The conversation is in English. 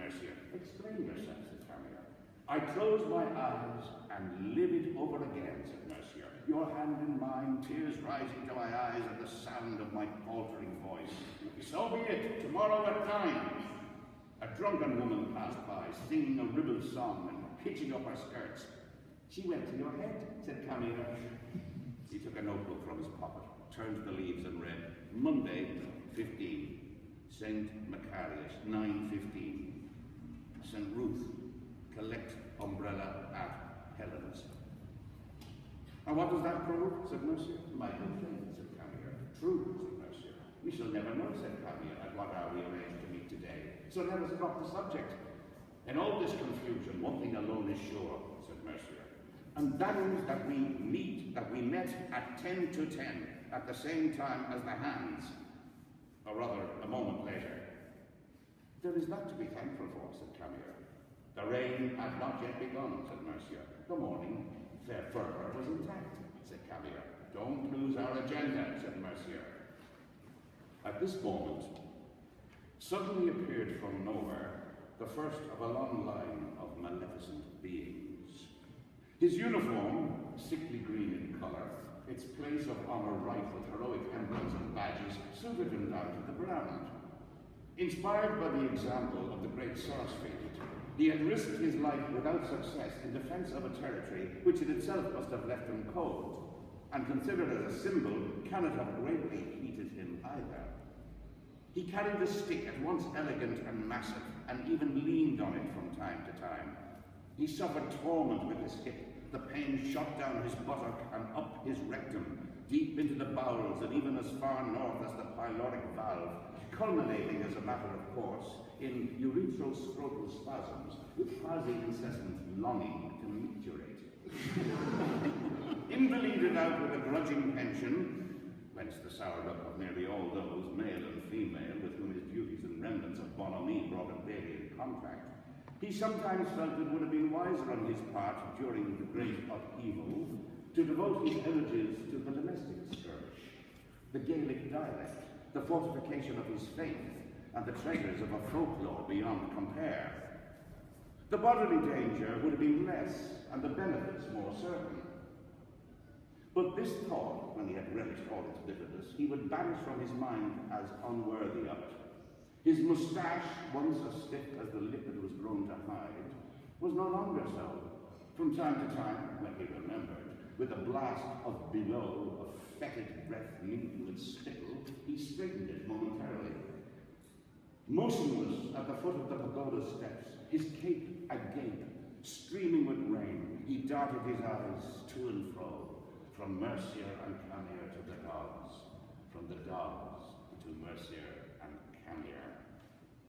Mercier. Explain yourself, said Camier. I close my eyes and live it over again, said Mercier. Your hand in mine, tears rising to my eyes at the sound of my faltering voice. So be it, tomorrow at 9. A drunken woman passed by, singing a ribald song and hitching up her skirts. She went to your head, said Camier. He took a notebook from his pocket, turned the leaves and read, Monday, 15. St. Macarius, 9:15. St. Ruth, collect umbrella at Helen's. And what does that prove? Said Mercier. My good friend, said Camier. True, said Mercier. We shall never know, said Camier, at what hour we arranged to meet today. So let us drop the subject. In all this confusion, one thing alone is sure, said Mercier. And that is that we met at 10 to 10, at the same time as the hands, or rather, a moment later. There is that to be thankful for, said Camier. The rain had not yet begun, said Mercier. The morning, fair fervour was intact, said Camier. Don't lose our agenda, said Mercier. At this moment, suddenly appeared from nowhere the first of a long line of maleficent beings. His uniform, sickly green in colour, its place of honour rifled heroic emblems and badges, suited him down to the ground. Inspired by the example of the great Sarsfield, he had risked his life without success in defence of a territory which in itself must have left him cold, and considered as a symbol cannot have greatly heated him either. He carried a stick at once elegant and massive, and even leaned on it from time to time. He suffered torment with his hip. The pain shot down his buttock and up his rectum, deep into the bowels and even as far north as the pyloric valve, culminating as a matter of course in urethro-scrotal spasms with quasi-incessant longing to micturate. Invalided out with a grudging pension, whence the sour-up of nearly all those, male and female, with whom his duties and remnants of bonhomie brought him daily in contact, he sometimes felt it would have been wiser on his part during the great upheaval to devote his energies to the domestic skirmish, the Gaelic dialect, the fortification of his faith, and the treasures of a folklore beyond compare. The bodily danger would have been less, and the benefits more certain. But this thought, when he had relished all its bitterness, he would banish from his mind as unworthy of it. His moustache, once as stiff as the lip it was grown to hide, was no longer so. From time to time, when he remembered, with a blast of below, of fetid breath mingled with spittle, he straightened it momentarily. Motionless at the foot of the pagoda steps, his cape agape, streaming with rain, he darted his eyes to and fro, from Mercier and Camier to the gods.